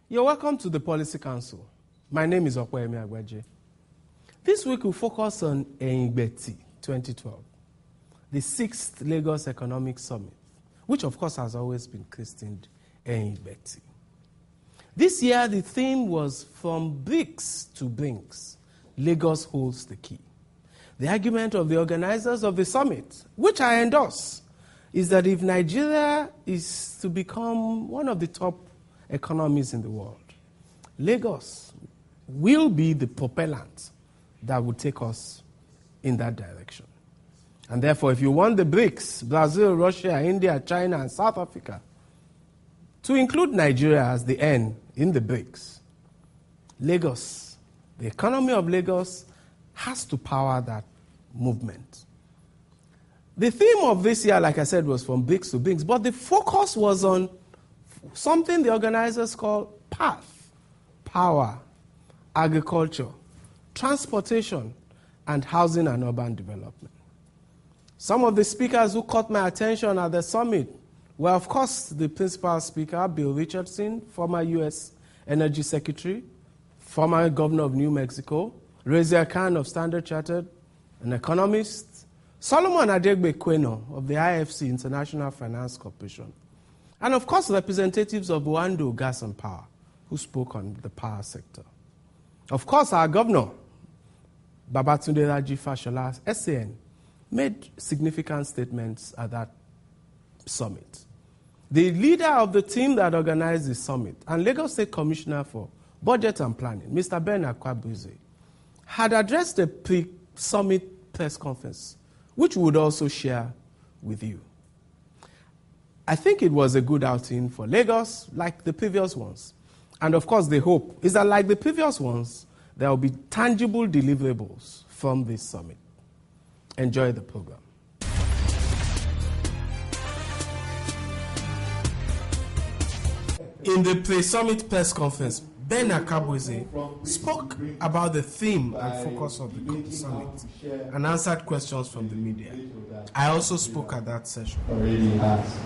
You're welcome to the Policy Council. My name is Okwemi Agbaje. This week we'll focus on Ehingbeti 2012, the 6th Lagos Economic Summit, which of course has always been christened Ehingbeti. This year the theme was From Bricks to Brinks, Lagos holds the key. The argument of the organizers of the summit, which I endorse, is that if Nigeria is to become one of the top economies in the world, Lagos will be the propellant that will take us in that direction. And therefore, if you want the BRICS, Brazil, Russia, India, China, and South Africa, to include Nigeria as the N in the BRICS, Lagos, the economy of Lagos, has to power that movement. The theme of this year, like I said, was From Bricks to Brinks, but the focus was on something the organizers call path, power, agriculture, transportation, and housing and urban development. Some of the speakers who caught my attention at the summit were, of course, the principal speaker, Bill Richardson, former U.S. Energy Secretary, former governor of New Mexico, Razia Khan of Standard Chartered, an economist, Solomon Adegbe-Kweno of the IFC, International Finance Corporation, and of course representatives of Wando Gas and Power, who spoke on the power sector. Of course, our governor, Babatunde Raji Fashola, SAN, made significant statements at that summit. The leader of the team that organized the summit and Lagos State Commissioner for Budget and Planning, Mr. Ben Akwabuze, had addressed a pre-summit press conference, which we would also share with you. I think it was a good outing for Lagos, like the previous ones. And of course, the hope is that, like the previous ones, there will be tangible deliverables from this summit. Enjoy the program. In the pre-summit press conference, Ben Akwabuze spoke about the theme and focus of the summit and answered questions from the media. I also spoke at that session. Already has.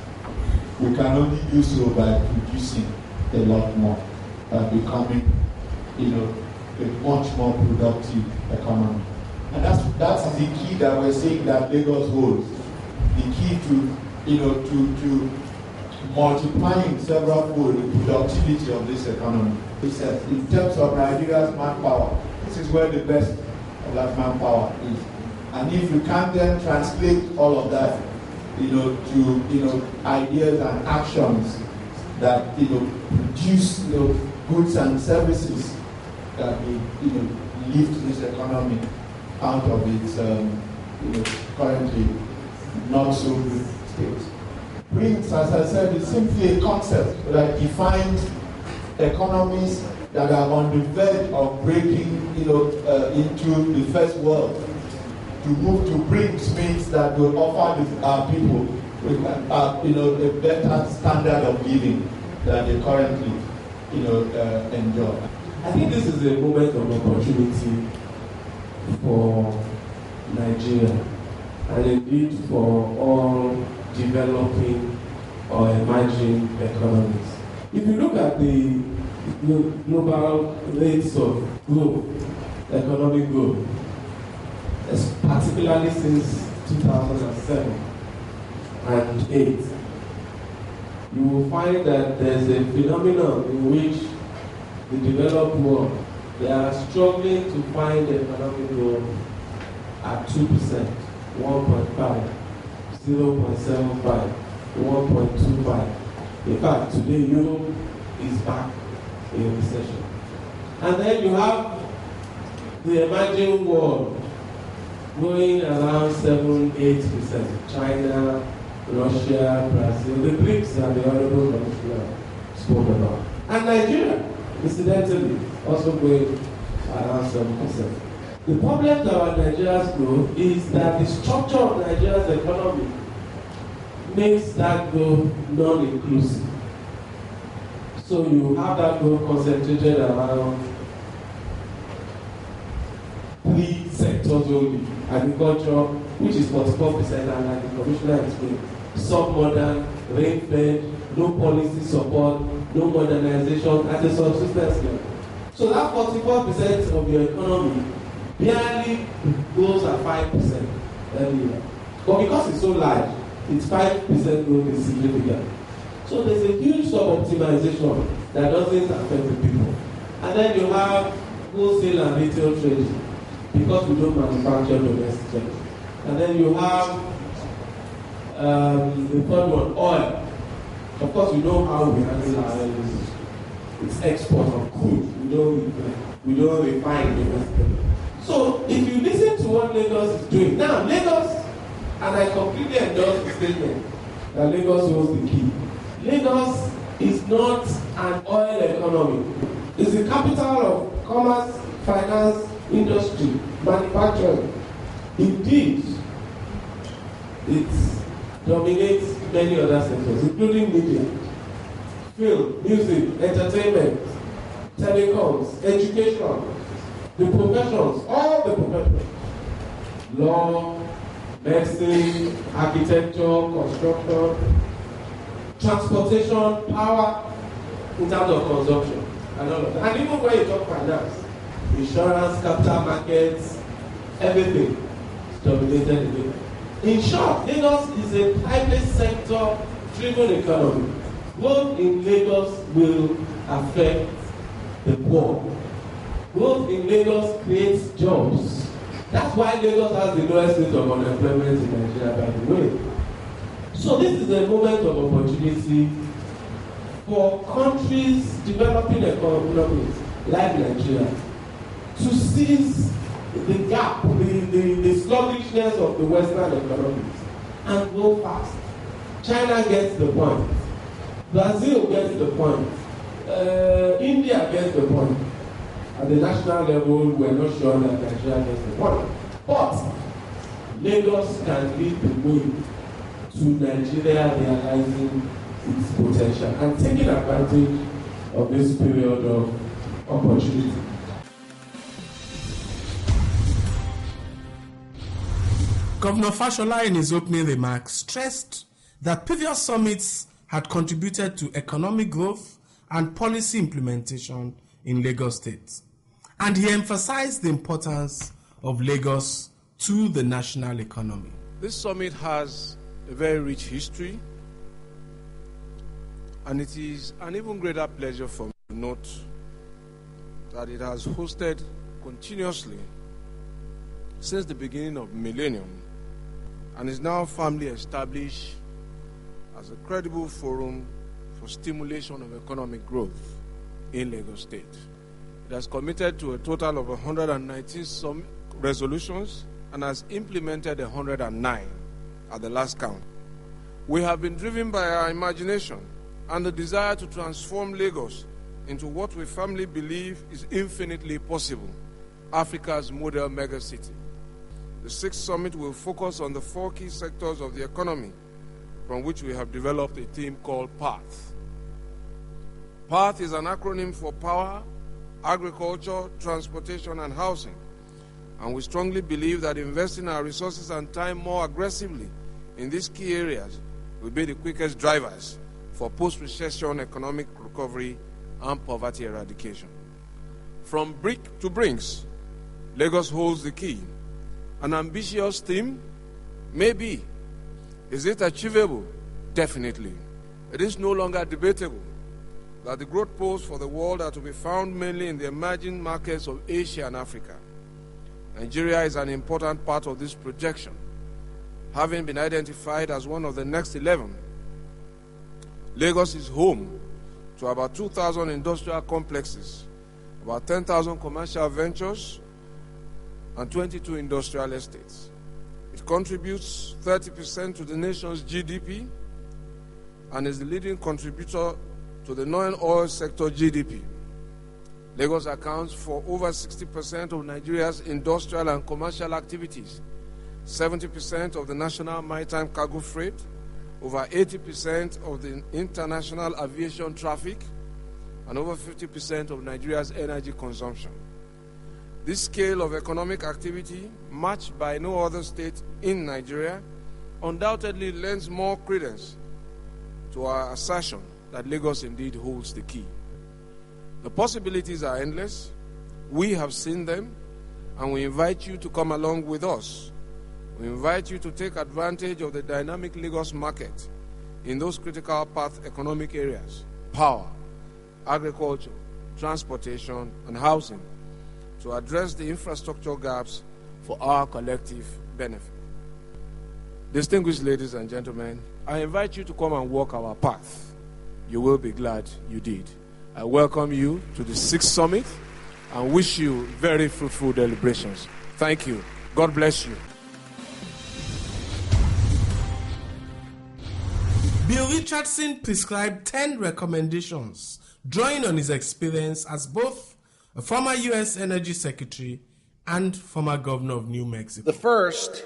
We can only do so by producing a lot more, by becoming, a much more productive economy. And that's the key that we're saying that Lagos holds. The key to multiplying several-fold the productivity of this economy. In terms of Nigeria's manpower, this is where the best of that manpower is. And if you can then translate all of that, to ideas and actions that produce goods and services that will lift this economy out of its currently not so good state. BRICS, as I said, is simply a concept that defines economies that are on the verge of breaking into the first world. To move to BRICS means that will offer our people a better standard of living than they currently enjoy. I think this is a moment of opportunity for Nigeria and indeed for all developing or emerging economies. If you look at the global rates of growth, economic growth, particularly since 2007 and 2008, you will find that there's a phenomenon in which the developed world, they are struggling to find economic growth at 2%, 1.5, 0.75, 1.25. In fact, today Europe is back in recession. And then you have the emerging world growing around 7-8%. China, Russia, Brazil, the BRICS that the Honorable Commissioner spoke about. And Nigeria, incidentally, also growing around 7%. The problem about Nigeria's growth is that the structure of Nigeria's economy makes that growth non-inclusive. So you have that growth concentrated around 3 sectors only: agriculture, which is 44%, and like the Commissioner explained, submodern, rain-fed, no policy support, no modernization at a subsistence level. So that 44% of your economy barely grows at 5% every year. But because it's so large, its 5% growth is significant. So there's a huge sub-optimization that doesn't affect the people. And then you have wholesale and retail trading, because we don't manufacture domestically. And then you have the third one, oil. Of course, we know how we handle our oil. It's export of crude. We don't refine domestically. So if you listen to what Lagos is doing, now Lagos, and I completely endorse the statement that Lagos holds the key. Lagos is not an oil economy. It's the capital of commerce, finance, industry, manufacturing. Indeed, it dominates many other sectors, including media, film, music, entertainment, telecoms, education, the professions, all the professions. Law, medicine, architecture, construction, transportation, power, in terms of consumption, and all of that. And even when you talk finance, insurance, capital markets, everything is dominated in Lagos. In short, Lagos is a private sector-driven economy. Growth in Lagos will affect the poor. Growth in Lagos creates jobs. That's why Lagos has the lowest rate of unemployment in Nigeria, by the way. So this is a moment of opportunity for countries, developing economies like Nigeria, to seize the gap, the sluggishness of the Western economies and go fast. China gets the point. Brazil gets the point. India gets the point. At the national level, we're not sure that Nigeria gets the point. But Lagos can lead the way to Nigeria realizing its potential and taking advantage of this period of opportunity. Governor Fashola, in his opening remarks, stressed that previous summits had contributed to economic growth and policy implementation in Lagos State. And he emphasized the importance of Lagos to the national economy. This summit has a very rich history, and it is an even greater pleasure for me to note that it has hosted continuously since the beginning of the millennium and is now firmly established as a credible forum for stimulation of economic growth in Lagos State. It has committed to a total of 119 resolutions and has implemented 109 at the last count. We have been driven by our imagination and the desire to transform Lagos into what we firmly believe is infinitely possible, Africa's model megacity. The sixth summit will focus on the 4 key sectors of the economy, from which we have developed a theme called PATH. PATH is an acronym for power, agriculture, transportation, and housing. And we strongly believe that investing our resources and time more aggressively in these key areas will be the quickest drivers for post-recession economic recovery and poverty eradication. From brick to brinks, Lagos holds the key. An ambitious theme? Maybe. Is it achievable? Definitely. It is no longer debatable that the growth poles for the world are to be found mainly in the emerging markets of Asia and Africa. Nigeria is an important part of this projection, having been identified as one of the next 11. Lagos is home to about 2,000 industrial complexes, about 10,000 commercial ventures, and 22 industrial estates. It contributes 30% to the nation's GDP and is the leading contributor to the non-oil sector GDP. Lagos accounts for over 60% of Nigeria's industrial and commercial activities, 70% of the national maritime cargo freight, over 80% of the international aviation traffic, and over 50% of Nigeria's energy consumption. This scale of economic activity, matched by no other state in Nigeria, undoubtedly lends more credence to our assertion that Lagos indeed holds the key. The possibilities are endless. We have seen them, and we invite you to come along with us. We invite you to take advantage of the dynamic Lagos market in those critical path economic areas: power, agriculture, transportation, and housing, to address the infrastructure gaps for our collective benefit. Distinguished ladies and gentlemen, I invite you to come and walk our path. You will be glad you did. I welcome you to the 6th Summit and wish you very fruitful deliberations. Thank you. God bless you. Bill Richardson prescribed 10 recommendations, drawing on his experience as both a former U.S. Energy Secretary and former governor of New Mexico. The first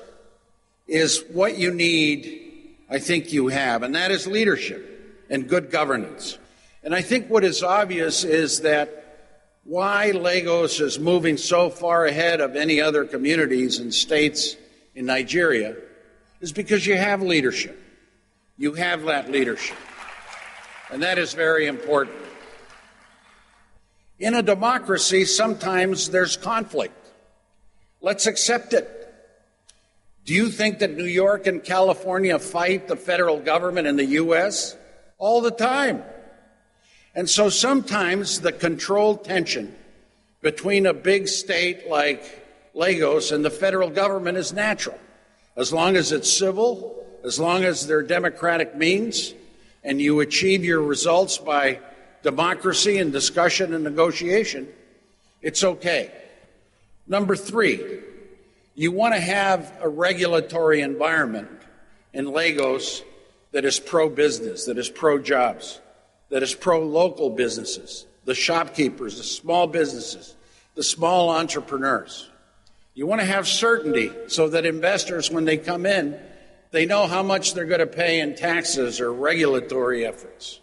is what you need, I think you have, and that is leadership and good governance. And I think what is obvious is that why Lagos is moving so far ahead of any other communities and states in Nigeria is because you have leadership. You have that leadership. And that is very important. In a democracy, sometimes there's conflict. Let's accept it. Do you think that New York and California fight the federal government in the U.S.? All the time. And so sometimes the controlled tension between a big state like Lagos and the federal government is natural. As long as it's civil, as long as there are democratic means, and you achieve your results by democracy and discussion and negotiation, it's okay. Number 3, you want to have a regulatory environment in Lagos that is pro-business, that is pro-jobs, that is pro-local businesses, the shopkeepers, the small businesses, the small entrepreneurs. You want to have certainty so that investors, when they come in, they know how much they're going to pay in taxes or regulatory efforts.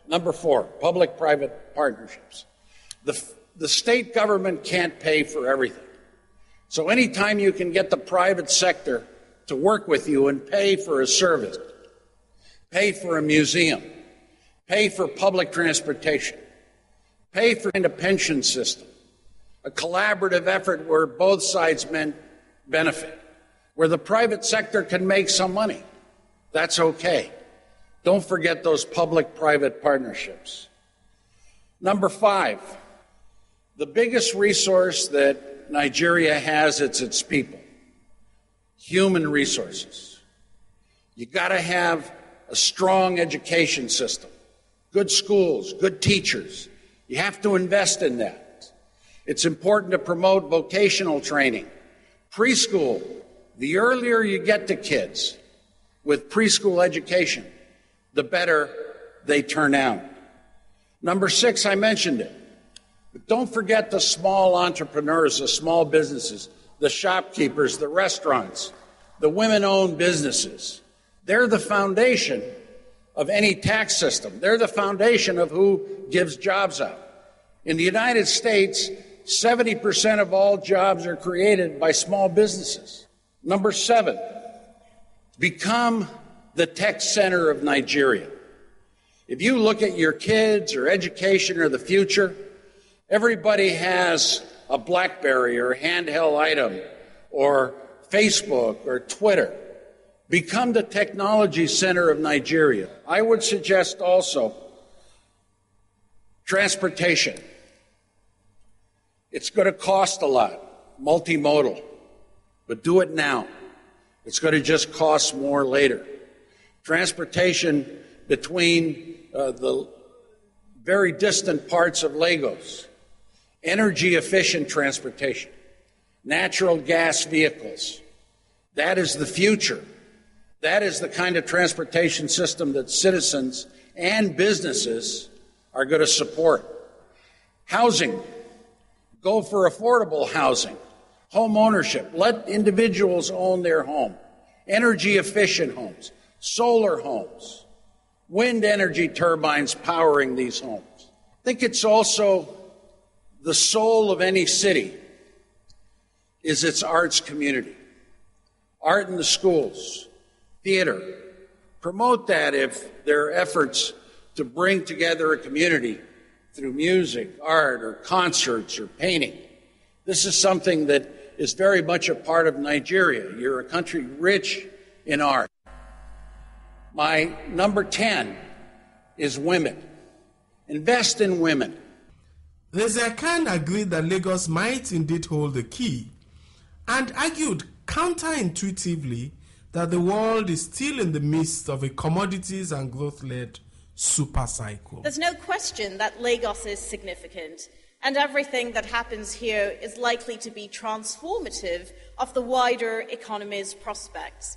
Number 4, public-private partnerships. The state government can't pay for everything. So anytime you can get the private sector to work with you and pay for a service, pay for a museum, pay for public transportation, pay for a pension system, a collaborative effort where both sides benefit, where the private sector can make some money, that's okay. Don't forget those public-private partnerships. Number 5, the biggest resource that Nigeria has, it's its people. Human resources. You got to have a strong education system, good schools, good teachers. You have to invest in that. It's important to promote vocational training. Preschool, the earlier you get to kids with preschool education, the better they turn out. Number 6, I mentioned it. But don't forget the small entrepreneurs, the small businesses, the shopkeepers, the restaurants, the women-owned businesses. They're the foundation of any tax system. They're the foundation of who gives jobs out. In the United States, 70% of all jobs are created by small businesses. Number 7, become the tech center of Nigeria. If you look at your kids or education or the future, everybody has a BlackBerry or a handheld item or Facebook or Twitter. Become the technology center of Nigeria. I would suggest also transportation. It's going to cost a lot, multimodal, but do it now. It's going to just cost more later. Transportation between the very distant parts of Lagos, energy-efficient transportation, natural gas vehicles. That is the future. That is the kind of transportation system that citizens and businesses are going to support. Housing. Go for affordable housing. Home ownership. Let individuals own their home. Energy-efficient homes. Solar homes. Wind energy turbines powering these homes. I think it's also the soul of any city is its arts community. Art in the schools, theater. Promote that if there are efforts to bring together a community through music, art, or concerts, or painting. This is something that is very much a part of Nigeria. You're a country rich in art. My number 10 is women. Invest in women. The Zekan agreed that Lagos might indeed hold the key and argued counterintuitively that the world is still in the midst of a commodities and growth-led super cycle. There's no question that Lagos is significant, and everything that happens here is likely to be transformative of the wider economy's prospects.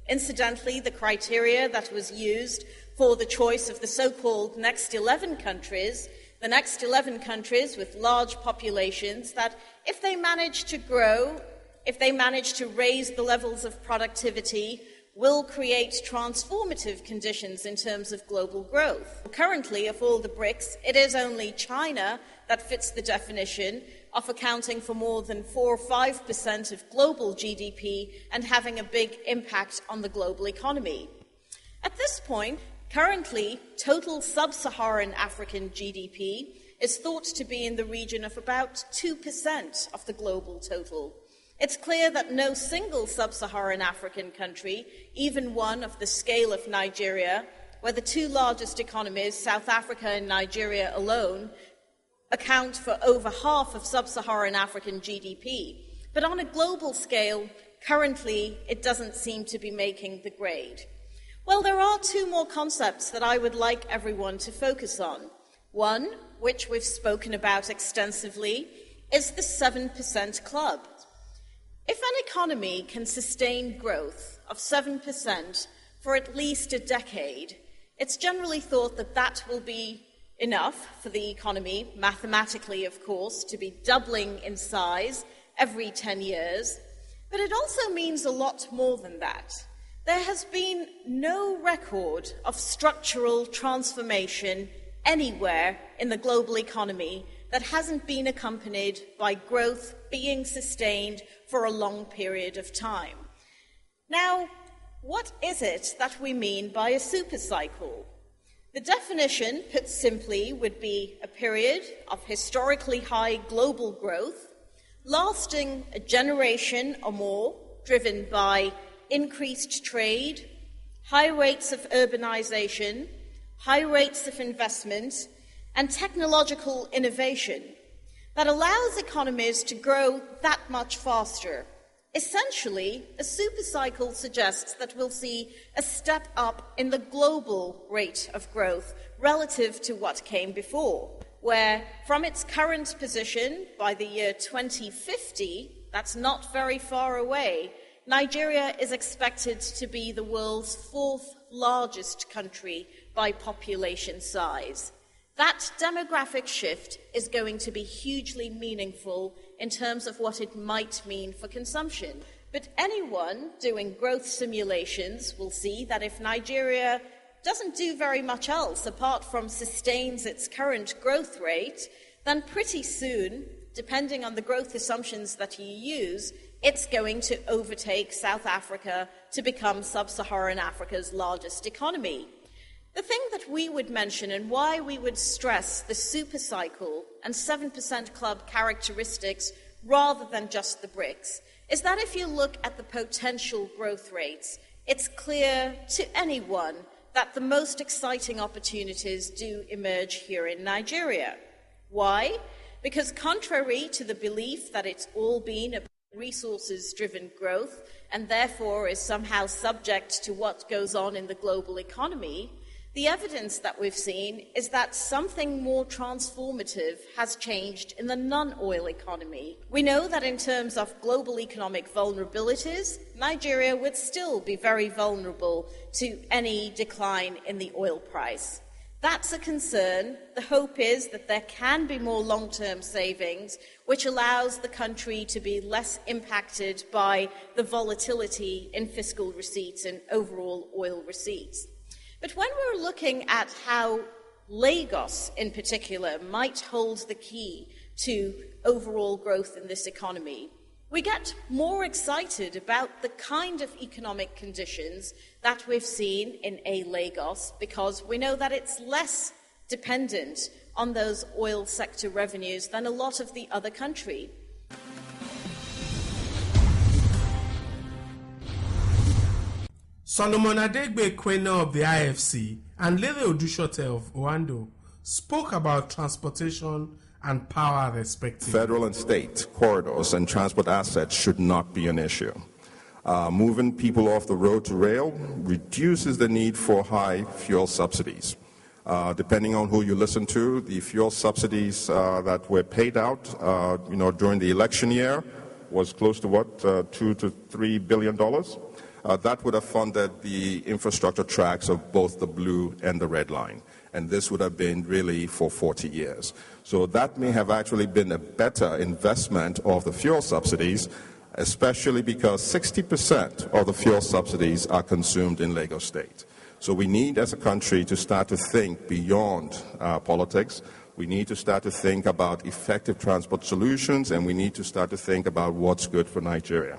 Incidentally, the criteria that was used for the choice of the so-called next 11 countries, the next 11 countries with large populations, that if they manage to grow, if they manage to raise the levels of productivity, will create transformative conditions in terms of global growth. Currently, of all the BRICS, it is only China that fits the definition of accounting for more than 4 or 5% of global GDP and having a big impact on the global economy. At this point, currently, total sub-Saharan African GDP is thought to be in the region of about 2% of the global total. It's clear that no single sub-Saharan African country, even one of the scale of Nigeria, where the two largest economies, South Africa and Nigeria alone, account for over half of sub-Saharan African GDP. But on a global scale, currently, it doesn't seem to be making the grade. Well, there are two more concepts that I would like everyone to focus on. One, which we've spoken about extensively, is the 7% club. If an economy can sustain growth of 7% for at least a decade, it's generally thought that that will be enough for the economy, mathematically, of course, to be doubling in size every 10 years. But it also means a lot more than that. There has been no record of structural transformation anywhere in the global economy that hasn't been accompanied by growth being sustained for a long period of time. Now, what is it that we mean by a supercycle? The definition, put simply, would be a period of historically high global growth, lasting a generation or more, driven by increased trade, high rates of urbanization, high rates of investment, and technological innovation that allows economies to grow that much faster. Essentially, a supercycle suggests that we'll see a step up in the global rate of growth relative to what came before, where from its current position by the year 2050, that's not very far away, Nigeria is expected to be the world's 4th largest country by population size. That demographic shift is going to be hugely meaningful in terms of what it might mean for consumption. But anyone doing growth simulations will see that if Nigeria doesn't do very much else apart from sustains its current growth rate, then pretty soon, depending on the growth assumptions that you use, it's going to overtake South Africa to become sub-Saharan Africa's largest economy. The thing that we would mention and why we would stress the supercycle and 7% club characteristics rather than just the BRICS is that if you look at the potential growth rates, it's clear to anyone that the most exciting opportunities do emerge here in Nigeria. Why? Because contrary to the belief that it's all been a resources-driven growth and therefore is somehow subject to what goes on in the global economy, the evidence that we've seen is that something more transformative has changed in the non-oil economy. We know that in terms of global economic vulnerabilities, Nigeria would still be very vulnerable to any decline in the oil price. That's a concern. The hope is that there can be more long-term savings, which allows the country to be less impacted by the volatility in fiscal receipts and overall oil receipts. But when we're looking at how Lagos, in particular, might hold the key to overall growth in this economy, we get more excited about the kind of economic conditions that we've seen in Lagos because we know that it's less dependent on those oil sector revenues than a lot of the other country. Solomon Adegbe Kwena of the IFC and Lele Odushote of Oando spoke about transportation and power respectively. Federal and state corridors and transport assets should not be an issue. Moving people off the road to rail reduces the need for high fuel subsidies. Depending on who you listen to, the fuel subsidies that were paid out, during the election year was close to $2 to $3 billion. That would have funded the infrastructure tracks of both the blue and the red line. And this would have been really for 40 years. So that may have actually been a better investment of the fuel subsidies, especially because 60% of the fuel subsidies are consumed in Lagos State. So we need, as a country, to start to think beyond politics. We need to start to think about effective transport solutions, and we need to start to think about what's good for Nigeria.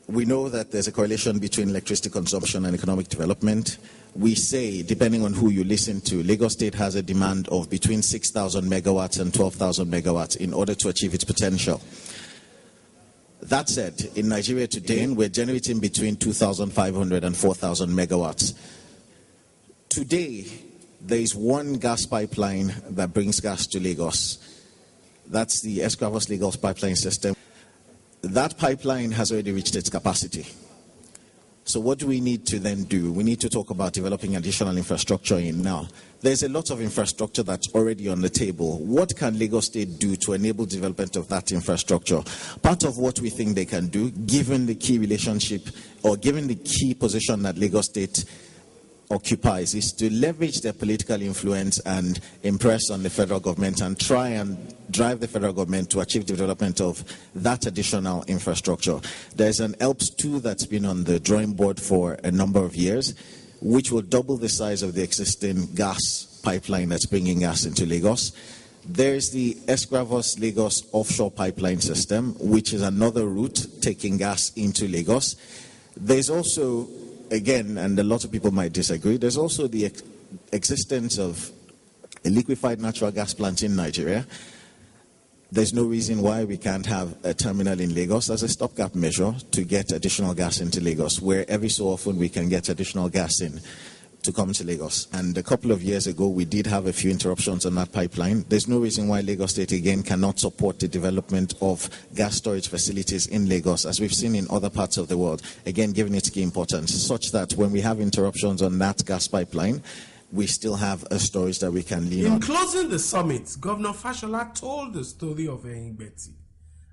We know that there's a correlation between electricity consumption and economic development. We say, depending on who you listen to, Lagos State has a demand of between 6,000 megawatts and 12,000 megawatts in order to achieve its potential. That said, in Nigeria today, we're generating between 2,500 and 4,000 megawatts. Today, there is one gas pipeline that brings gas to Lagos. That's the Escravos-Lagos pipeline system. That pipeline has already reached its capacity. So what do we need to then do? We need to talk about developing additional infrastructure in now. There's a lot of infrastructure that's already on the table. What can Lagos State do to enable development of that infrastructure? Part of what we think they can do, given the key relationship or given the key position that Lagos State occupies, is to leverage their political influence and impress on the federal government and try and drive the federal government to achieve development of that additional infrastructure. There's an ELPS 2 that's been on the drawing board for a number of years, which will double the size of the existing gas pipeline that's bringing gas into Lagos. There's the Escravos-Lagos offshore pipeline system, which is another route taking gas into Lagos. There's also, again, and a lot of people might disagree, there's also the existence of a liquefied natural gas plant in Nigeria. There's no reason why we can't have a terminal in Lagos as a stopgap measure to get additional gas into Lagos, where every so often we can get additional gas in to come to Lagos. And a couple of years ago, we did have a few interruptions on that pipeline. There's no reason why Lagos State, again, cannot support the development of gas storage facilities in Lagos, as we've seen in other parts of the world, again, given its key importance, such that when we have interruptions on that gas pipeline, we still have a storage that we can lean on. In closing the summit, Governor Fashola told the story of Ehingbeti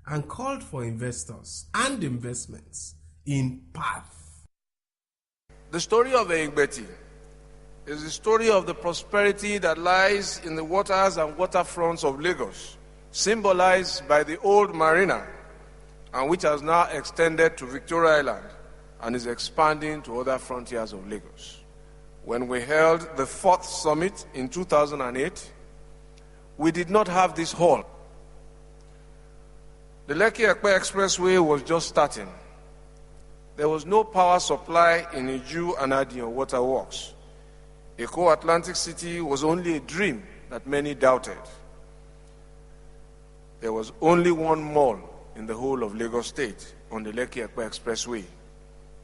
and called for investors and investments in path. The story of Ehingbeti is the story of the prosperity that lies in the waters and waterfronts of Lagos, symbolized by the old marina, and which has now extended to Victoria Island and is expanding to other frontiers of Lagos. When we held the 4th summit in 2008, we did not have this hall. The Lekki-Epe Expressway was just starting. There was no power supply in Iju and Adion waterworks. Eko Atlantic City was only a dream that many doubted. There was only one mall in the whole of Lagos State on the Lekki-Epe Expressway.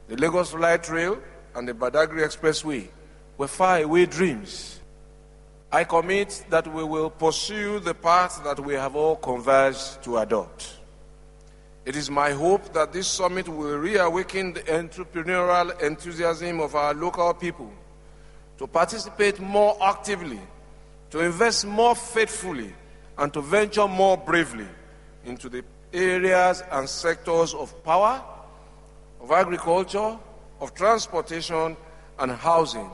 The Lagos Light Rail and the Badagry Expressway were faraway dreams. I commit that we will pursue the path that we have all converged to adopt. It is my hope that this summit will reawaken the entrepreneurial enthusiasm of our local people to participate more actively, to invest more faithfully, and to venture more bravely into the areas and sectors of power, of agriculture, of transportation, and housing,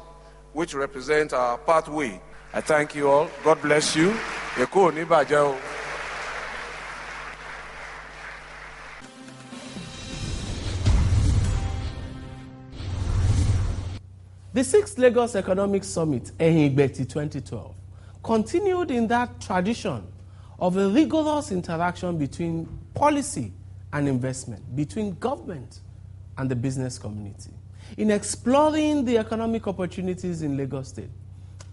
which represent our pathway. I thank you all. God bless you. Eko ni baje o. The 6th Lagos Economic Summit, Ehingbeti 2012, continued in that tradition of a rigorous interaction between policy and investment between government and the business community in exploring the economic opportunities in Lagos State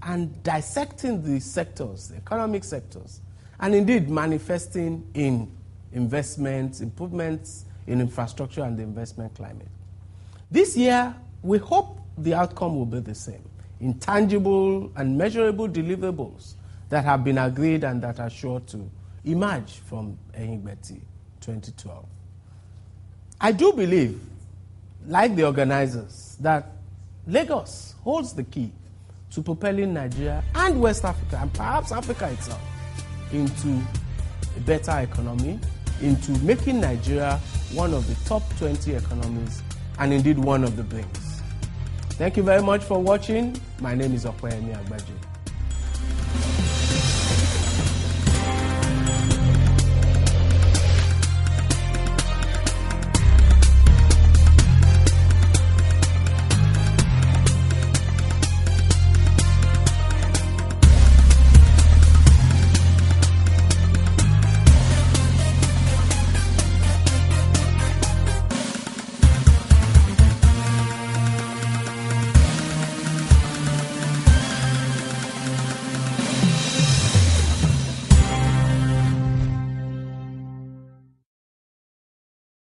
and dissecting the sectors, the economic sectors, and indeed manifesting in investments, improvements in infrastructure and the investment climate. This year, we hope the outcome will be the same, intangible and measurable deliverables that have been agreed and that are sure to emerge from Ehingbeti 2012. I do believe, like the organizers, that Lagos holds the key to propelling Nigeria and West Africa, and perhaps Africa itself, into a better economy, into making Nigeria one of the top 20 economies, and indeed one of the brains. Thank you very much for watching. My name is Ehingbeti.